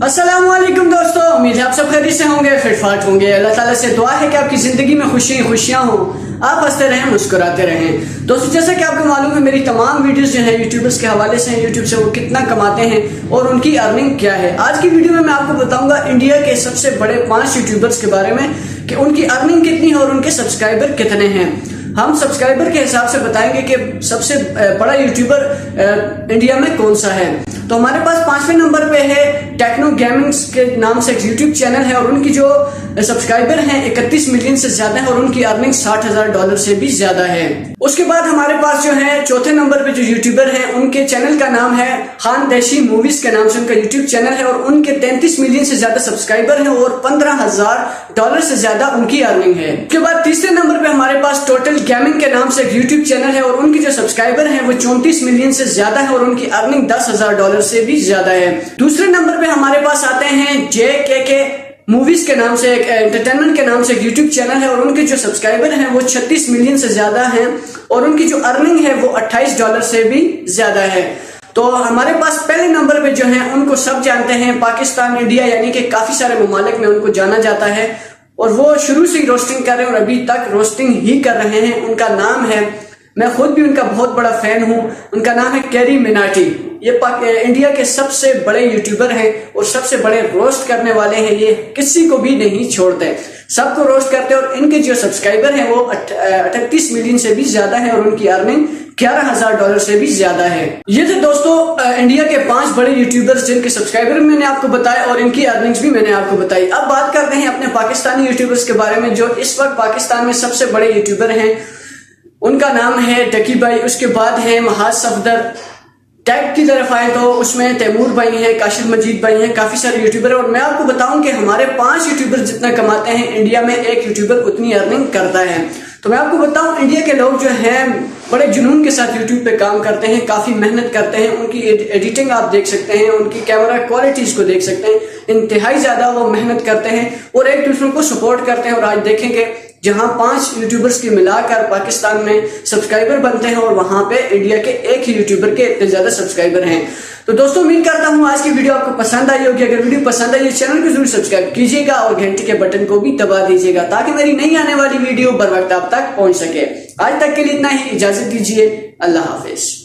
अस्सलामुअलैकुम दोस्तों, उम्मीद है आप सब खैरियत से होंगे, फिट फाट होंगे। अल्लाह ताला से दुआ है कि आपकी जिंदगी में खुशियां हों, आप हंसते रहें, मुस्कुराते रहें। दोस्तों, जैसा कि आपको मालूम है, मेरी तमाम वीडियोस जो हैं यूट्यूबर्स के हवाले से हैं, यूट्यूब से वो कितना कमाते हैं और उनकी अर्निंग क्या है। आज की वीडियो में मैं आपको बताऊंगा इंडिया के सबसे बड़े 5 यूट्यूबर्स के बारे में कि उनकी अर्निंग कितनी है और उनके सब्सक्राइबर कितने हैं। हम सब्सक्राइबर के हिसाब से बताएंगे कि सबसे बड़ा यूट्यूबर इंडिया में कौन सा है। तो हमारे पास 5वें नंबर पे है टेक्नो गेमिंग्स के नाम से एक यूट्यूब चैनल है और उनकी जो सब्सक्राइबर हैं 31 मिलियन से ज्यादा है और उनकी अर्निंग $60,000 से भी ज्यादा है। उसके बाद हमारे पास जो है चौथे नंबर पे जो यूट्यूबर हैं, उनके चैनल का नाम है खानदेशी मूवीज के नाम से उनका यूट्यूब चैनल है और उनके 33 मिलियन से ज्यादा सब्सक्राइबर हैं और $15,000 से ज्यादा उनकी अर्निंग है। उसके बाद तीसरे नंबर पे हमारे पास टोटल गेमिंग के नाम से एक यूट्यूब चैनल है और उनकी जो सब्सक्राइबर हैं वो 34 मिलियन से ज्यादा है और उनकी अर्निंग $10,000 से भी ज्यादा है। दूसरे नंबर पे हमारे पास आते हैं JKK मूवीज के नाम से एक एंटरटेनमेंट के नाम से एक यूट्यूब चैनल है और उनके जो सब्सक्राइबर हैं वो 36 मिलियन से ज्यादा हैं और उनकी जो अर्निंग है वो $28 से भी ज्यादा है। तो हमारे पास पहले नंबर पे जो है उनको सब जानते हैं, पाकिस्तान, इंडिया, यानी कि काफी सारे ममालिक में उनको जाना जाता है और वो शुरू से ही रोस्टिंग कर रहे हैं और अभी तक रोस्टिंग ही कर रहे हैं। उनका नाम है, मैं खुद भी उनका बहुत बड़ा फैन हूं, उनका नाम है कैरी मिनाटी। ये इंडिया के सबसे बड़े यूट्यूबर हैं और सबसे बड़े रोस्ट करने वाले हैं। ये किसी को भी नहीं छोड़ते, सबको रोस्ट करते हैं और इनके जो सब्सक्राइबर हैं वो 38 मिलियन से भी ज्यादा है और उनकी अर्निंग $11,000 से भी ज्यादा है। ये थे दोस्तों इंडिया के 5 बड़े यूट्यूबर्स जिनके सब्सक्राइबर मैंने आपको बताए और इनकी अर्निंग्स भी मैंने आपको बताई। अब बात करते हैं अपने पाकिस्तानी यूट्यूबर्स के बारे में जो इस वक्त पाकिस्तान में सबसे बड़े यूट्यूबर हैं। उनका नाम है टकी भाई, उसके बाद है महाज सफदर। टैग की तरफ आए तो उसमें तैमूर भाई हैं, काशिफ मजीद भाई हैं, काफी सारे यूट्यूबर हैं और मैं आपको बताऊं कि हमारे 5 यूट्यूबर जितना कमाते हैं इंडिया में एक यूट्यूबर उतनी अर्निंग करता है। तो मैं आपको बताऊं इंडिया के लोग जो हैं बड़े जुनून के साथ यूट्यूब पे काम करते हैं, काफी मेहनत करते हैं। उनकी एडिटिंग आप देख सकते हैं, उनकी कैमरा क्वालिटीज को देख सकते हैं, इंतहाई ज्यादा वो मेहनत करते हैं और एक दूसरे को सपोर्ट करते हैं। और आज देखेंगे जहां 5 यूट्यूबर्स की मिलाकर पाकिस्तान में सब्सक्राइबर बनते हैं और वहां पे इंडिया के एक ही यूट्यूबर के इतने ज्यादा सब्सक्राइबर हैं। तो दोस्तों, उम्मीद करता हूं आज की वीडियो आपको पसंद आई होगी। अगर वीडियो पसंद आई चैनल को जरूर सब्सक्राइब कीजिएगा और घंटी के बटन को भी दबा दीजिएगा ताकि मेरी नई आने वाली वीडियो बर वक्त आप तक पहुंच सके। आज तक के लिए इतना ही, इजाजत दीजिए, अल्लाह हाफिज।